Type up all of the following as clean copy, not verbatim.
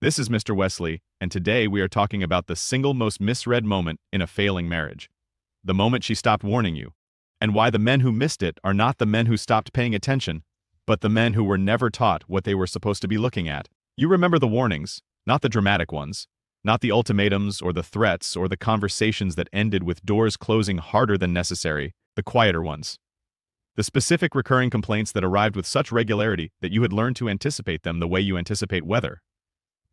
This is Mr. Wesley, and today we are talking about the single most misread moment in a failing marriage. The moment she stopped warning you, and why the men who missed it are not the men who stopped paying attention, but the men who were never taught what they were supposed to be looking at. You remember the warnings, not the dramatic ones, not the ultimatums or the threats or the conversations that ended with doors closing harder than necessary, the quieter ones. The specific recurring complaints that arrived with such regularity that you had learned to anticipate them the way you anticipate weather.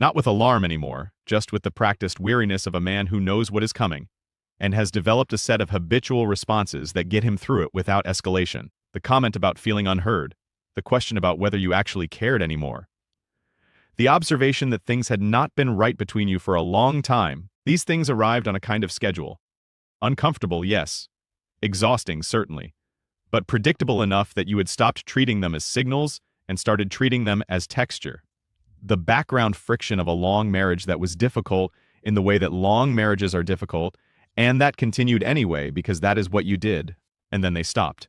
Not with alarm anymore, just with the practiced weariness of a man who knows what is coming, and has developed a set of habitual responses that get him through it without escalation. The comment about feeling unheard, the question about whether you actually cared anymore. The observation that things had not been right between you for a long time. These things arrived on a kind of schedule. Uncomfortable, yes. Exhausting, certainly. But predictable enough that you had stopped treating them as signals and started treating them as texture. The background friction of a long marriage that was difficult in the way that long marriages are difficult, and that continued anyway because that is what you did, and then they stopped.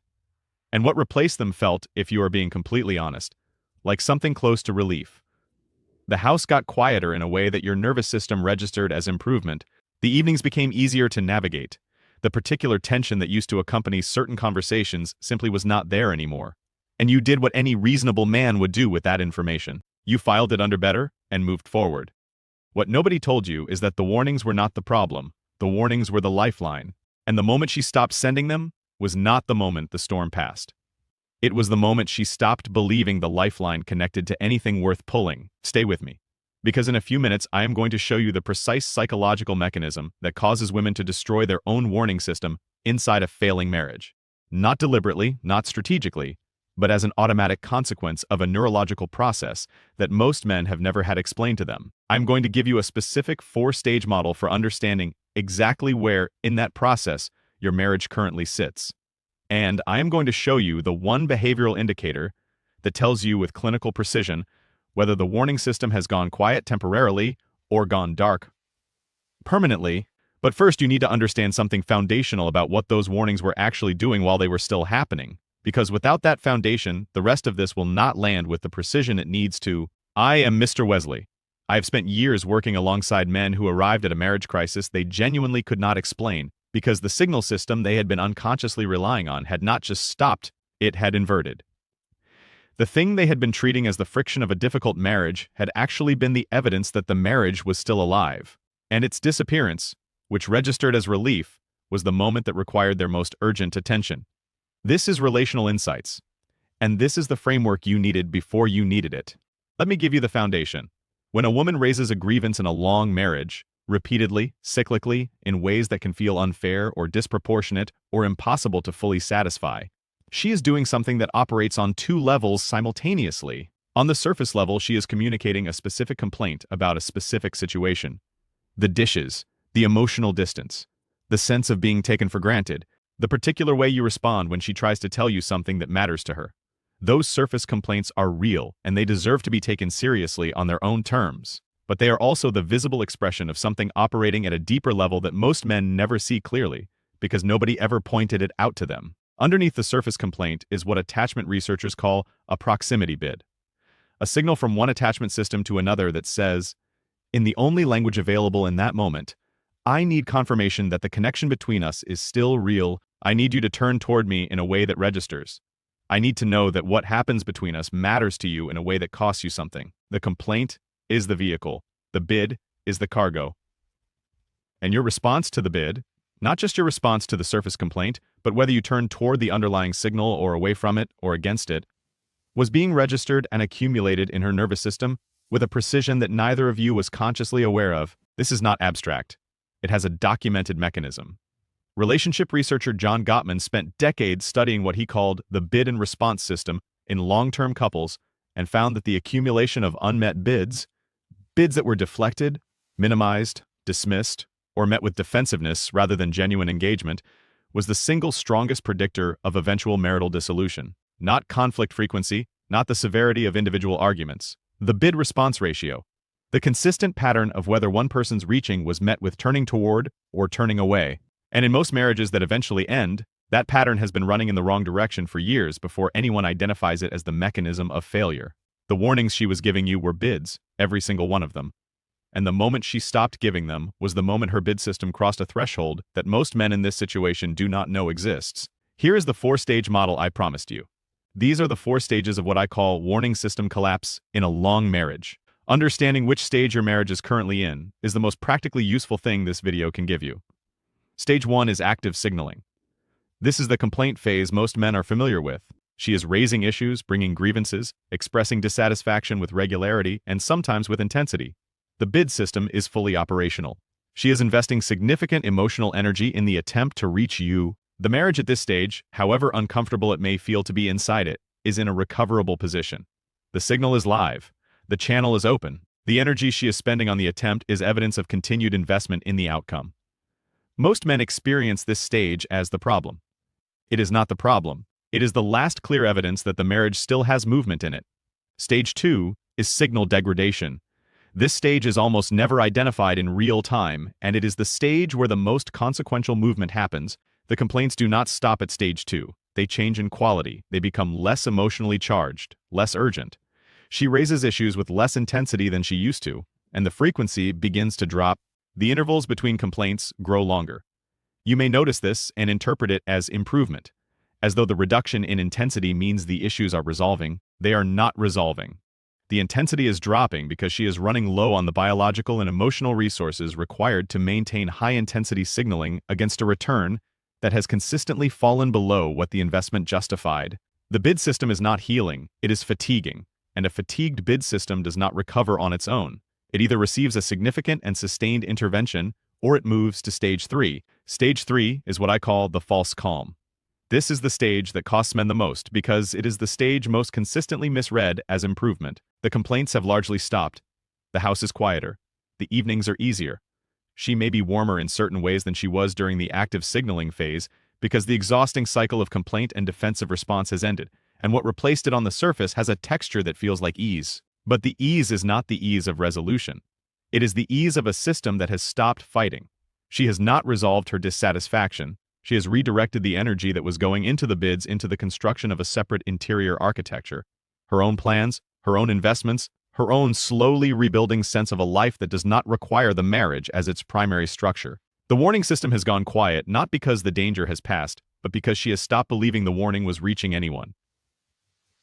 And what replaced them felt, if you are being completely honest, like something close to relief. The house got quieter in a way that your nervous system registered as improvement. The evenings became easier to navigate. The particular tension that used to accompany certain conversations simply was not there anymore. And you did what any reasonable man would do with that information. You filed it under better and moved forward. What nobody told you is that the warnings were not the problem. The warnings were the lifeline. And the moment she stopped sending them was not the moment the storm passed. It was the moment she stopped believing the lifeline connected to anything worth pulling. Stay with me. Because in a few minutes, I am going to show you the precise psychological mechanism that causes women to destroy their own warning system inside a failing marriage. Not deliberately, not strategically, but as an automatic consequence of a neurological process that most men have never had explained to them. I'm going to give you a specific 4-stage model for understanding exactly where, in that process, your marriage currently sits. And I am going to show you the one behavioral indicator that tells you with clinical precision whether the warning system has gone quiet temporarily or gone dark permanently. But first, you need to understand something foundational about what those warnings were actually doing while they were still happening. Because without that foundation, the rest of this will not land with the precision it needs to. I am Mr. Wesley. I have spent years working alongside men who arrived at a marriage crisis they genuinely could not explain, because the signal system they had been unconsciously relying on had not just stopped, it had inverted. The thing they had been treating as the friction of a difficult marriage had actually been the evidence that the marriage was still alive. And its disappearance, which registered as relief, was the moment that required their most urgent attention. This is relational insights, and this is the framework you needed before you needed it. Let me give you the foundation. When a woman raises a grievance in a long marriage, repeatedly, cyclically, in ways that can feel unfair or disproportionate or impossible to fully satisfy, she is doing something that operates on 2 levels simultaneously. On the surface level, she is communicating a specific complaint about a specific situation. The dishes, the emotional distance, the sense of being taken for granted, the particular way you respond when she tries to tell you something that matters to her. Those surface complaints are real, and they deserve to be taken seriously on their own terms. But they are also the visible expression of something operating at a deeper level that most men never see clearly, because nobody ever pointed it out to them. Underneath the surface complaint is what attachment researchers call a proximity bid. A signal from one attachment system to another that says, in the only language available in that moment, I need confirmation that the connection between us is still real. I need you to turn toward me in a way that registers. I need to know that what happens between us matters to you in a way that costs you something. The complaint is the vehicle. The bid is the cargo. And your response to the bid, not just your response to the surface complaint, but whether you turn toward the underlying signal or away from it or against it, was being registered and accumulated in her nervous system with a precision that neither of you was consciously aware of. This is not abstract. It has a documented mechanism. Relationship researcher John Gottman spent decades studying what he called the bid and response system in long-term couples and found that the accumulation of unmet bids that were deflected, minimized, dismissed, or met with defensiveness rather than genuine engagement, was the single strongest predictor of eventual marital dissolution. Not conflict frequency, not the severity of individual arguments. The bid-response ratio. The consistent pattern of whether one person's reaching was met with turning toward or turning away. And in most marriages that eventually end, that pattern has been running in the wrong direction for years before anyone identifies it as the mechanism of failure. The warnings she was giving you were bids, every single one of them. and the moment she stopped giving them was the moment her bid system crossed a threshold that most men in this situation do not know exists. Here is the four-stage model I promised you. These are the four stages of what I call warning system collapse in a long marriage. Understanding which stage your marriage is currently in is the most practically useful thing this video can give you. Stage 1 is active signaling. This is the complaint phase most men are familiar with. She is raising issues, bringing grievances, expressing dissatisfaction with regularity, and sometimes with intensity. The bid system is fully operational. She is investing significant emotional energy in the attempt to reach you. The marriage at this stage, however uncomfortable it may feel to be inside it, is in a recoverable position. The signal is live. The channel is open. The energy she is spending on the attempt is evidence of continued investment in the outcome. Most men experience this stage as the problem. It is not the problem. It is the last clear evidence that the marriage still has movement in it. Stage 2 is signal degradation. This stage is almost never identified in real time, and it is the stage where the most consequential movement happens. The complaints do not stop at stage 2. They change in quality. They become less emotionally charged, less urgent. She raises issues with less intensity than she used to, and the frequency begins to drop. The intervals between complaints grow longer. You may notice this and interpret it as improvement, as though the reduction in intensity means the issues are resolving. They are not resolving. The intensity is dropping because she is running low on the biological and emotional resources required to maintain high-intensity signaling against a return that has consistently fallen below what the investment justified. The bid system is not healing, it is fatiguing, and a fatigued bid system does not recover on its own. It either receives a significant and sustained intervention, or it moves to stage 3. Stage 3 is what I call the false calm. This is the stage that costs men the most because it is the stage most consistently misread as improvement. The complaints have largely stopped. The house is quieter. The evenings are easier. She may be warmer in certain ways than she was during the active signaling phase because the exhausting cycle of complaint and defensive response has ended, and what replaced it on the surface has a texture that feels like ease. But the ease is not the ease of resolution. It is the ease of a system that has stopped fighting. She has not resolved her dissatisfaction. She has redirected the energy that was going into the bids into the construction of a separate interior architecture. Her own plans, her own investments, her own slowly rebuilding sense of a life that does not require the marriage as its primary structure. The warning system has gone quiet not because the danger has passed, but because she has stopped believing the warning was reaching anyone.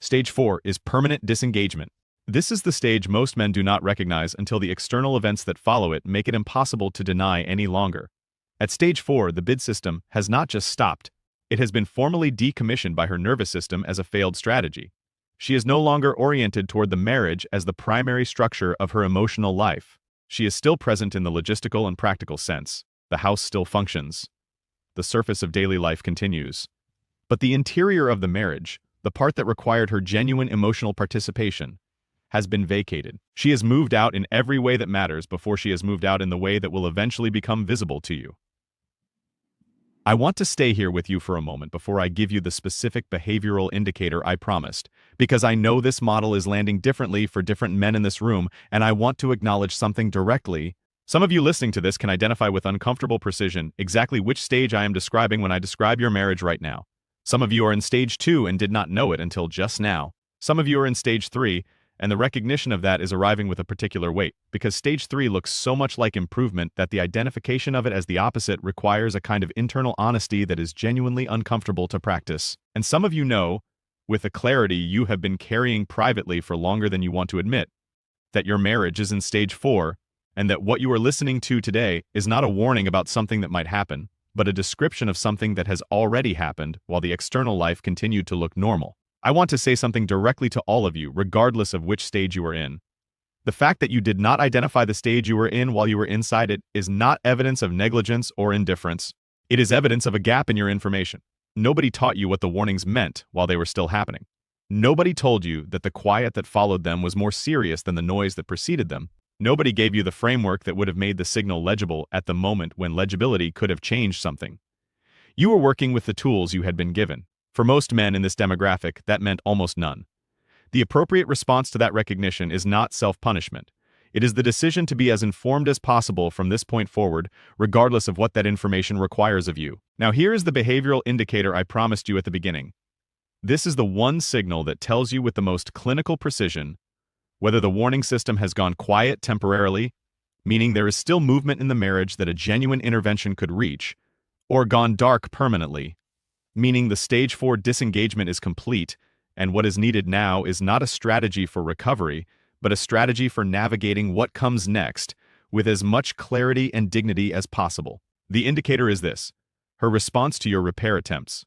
Stage 4 is permanent disengagement. This is the stage most men do not recognize until the external events that follow it make it impossible to deny any longer. At stage 4, the bid system has not just stopped, it has been formally decommissioned by her nervous system as a failed strategy. She is no longer oriented toward the marriage as the primary structure of her emotional life. She is still present in the logistical and practical sense. The house still functions. The surface of daily life continues. But the interior of the marriage, the part that required her genuine emotional participation, has been vacated. She has moved out in every way that matters before she has moved out in the way that will eventually become visible to you. I want to stay here with you for a moment before I give you the specific behavioral indicator I promised, because I know this model is landing differently for different men in this room, and I want to acknowledge something directly. Some of you listening to this can identify with uncomfortable precision exactly which stage I am describing when I describe your marriage right now. Some of you are in stage 2 and did not know it until just now. Some of you are in stage 3, and the recognition of that is arriving with a particular weight, because stage 3 looks so much like improvement that the identification of it as the opposite requires a kind of internal honesty that is genuinely uncomfortable to practice. And some of you know, with a clarity you have been carrying privately for longer than you want to admit, that your marriage is in stage 4, and that what you are listening to today is not a warning about something that might happen, but a description of something that has already happened while the external life continued to look normal. I want to say something directly to all of you, regardless of which stage you are in. The fact that you did not identify the stage you were in while you were inside it is not evidence of negligence or indifference. It is evidence of a gap in your information. Nobody taught you what the warnings meant while they were still happening. Nobody told you that the quiet that followed them was more serious than the noise that preceded them. Nobody gave you the framework that would have made the signal legible at the moment when legibility could have changed something. You were working with the tools you had been given. For most men in this demographic, that meant almost none. The appropriate response to that recognition is not self-punishment. It is the decision to be as informed as possible from this point forward, regardless of what that information requires of you. Now here is the behavioral indicator I promised you at the beginning. This is the one signal that tells you with the most clinical precision whether the warning system has gone quiet temporarily, meaning there is still movement in the marriage that a genuine intervention could reach, or gone dark permanently, meaning the stage 4 disengagement is complete, and what is needed now is not a strategy for recovery, but a strategy for navigating what comes next with as much clarity and dignity as possible. The indicator is this: her response to your repair attempts.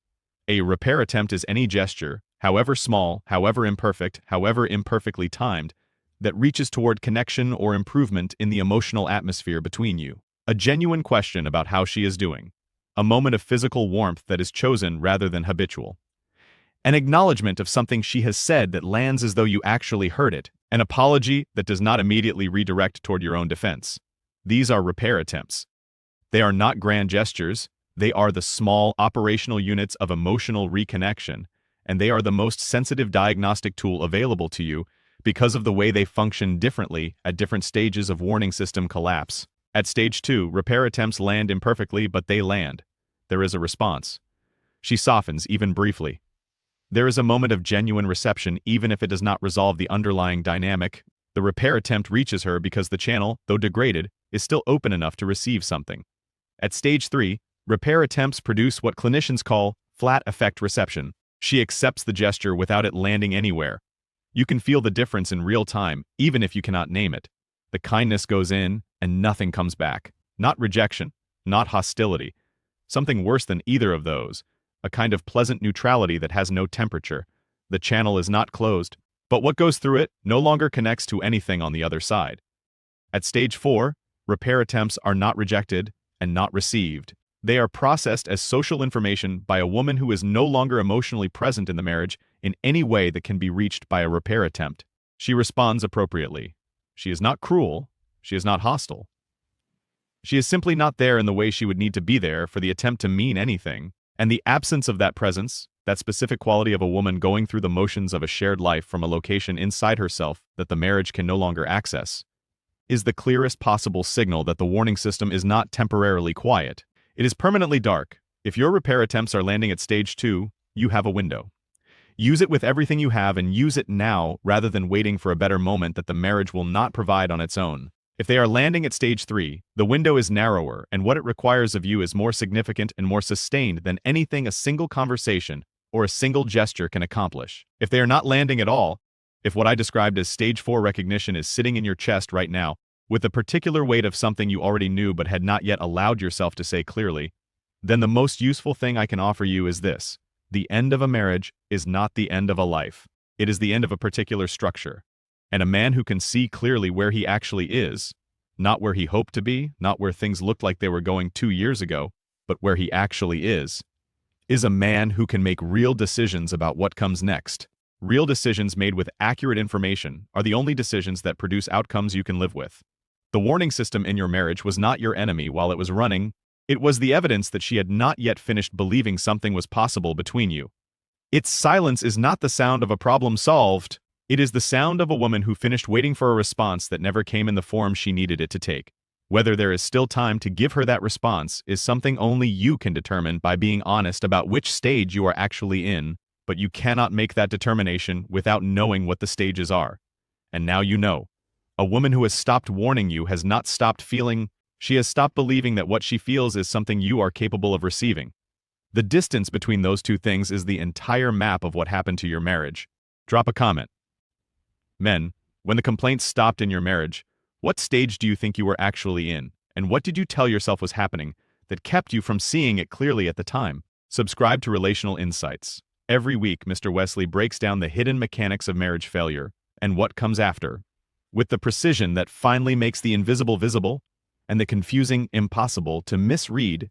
A repair attempt is any gesture, however small, however imperfect, however imperfectly timed, that reaches toward connection or improvement in the emotional atmosphere between you. A genuine question about how she is doing. A moment of physical warmth that is chosen rather than habitual. An acknowledgement of something she has said that lands as though you actually heard it. An apology that does not immediately redirect toward your own defense. These are repair attempts. They are not grand gestures, they are the small operational units of emotional reconnection, and they are the most sensitive diagnostic tool available to you because of the way they function differently at different stages of warning system collapse. At stage 2, repair attempts land imperfectly, but they land. There is a response. She softens, even briefly. There is a moment of genuine reception, even if it does not resolve the underlying dynamic. The repair attempt reaches her because the channel, though degraded, is still open enough to receive something. At stage 3, repair attempts produce what clinicians call flat effect reception. She accepts the gesture without it landing anywhere. You can feel the difference in real time, even if you cannot name it. The kindness goes in, and nothing comes back. Not rejection, not hostility. Something worse than either of those. A kind of pleasant neutrality that has no temperature. The channel is not closed, but what goes through it no longer connects to anything on the other side. At stage 4, repair attempts are not rejected and not received. They are processed as social information by a woman who is no longer emotionally present in the marriage in any way that can be reached by a repair attempt. She responds appropriately. She is not cruel. She is not hostile. She is simply not there in the way she would need to be there for the attempt to mean anything. And the absence of that presence, that specific quality of a woman going through the motions of a shared life from a location inside herself that the marriage can no longer access, is the clearest possible signal that the warning system is not temporarily quiet. It is permanently dark. If your repair attempts are landing at stage 2, you have a window. Use it with everything you have and use it now rather than waiting for a better moment that the marriage will not provide on its own. If they are landing at stage 3, the window is narrower and what it requires of you is more significant and more sustained than anything a single conversation or a single gesture can accomplish. If they are not landing at all, if what I described as stage 4 recognition is sitting in your chest right now, with the particular weight of something you already knew but had not yet allowed yourself to say clearly, then the most useful thing I can offer you is this: the end of a marriage is not the end of a life. It is the end of a particular structure. And a man who can see clearly where he actually is, not where he hoped to be, not where things looked like they were going 2 years ago, but where he actually is a man who can make real decisions about what comes next. Real decisions made with accurate information are the only decisions that produce outcomes you can live with. The warning system in your marriage was not your enemy while it was running. It was the evidence that she had not yet finished believing something was possible between you. Its silence is not the sound of a problem solved. It is the sound of a woman who finished waiting for a response that never came in the form she needed it to take. Whether there is still time to give her that response is something only you can determine by being honest about which stage you are actually in, but you cannot make that determination without knowing what the stages are. And now you know. A woman who has stopped warning you has not stopped feeling. She has stopped believing that what she feels is something you are capable of receiving. The distance between those two things is the entire map of what happened to your marriage. Drop a comment. Men, when the complaints stopped in your marriage, what stage do you think you were actually in, and what did you tell yourself was happening that kept you from seeing it clearly at the time? Subscribe to Relational Insights. Every week, Mr. Wesley breaks down the hidden mechanics of marriage failure and what comes after, with the precision that finally makes the invisible visible and the confusing impossible to misread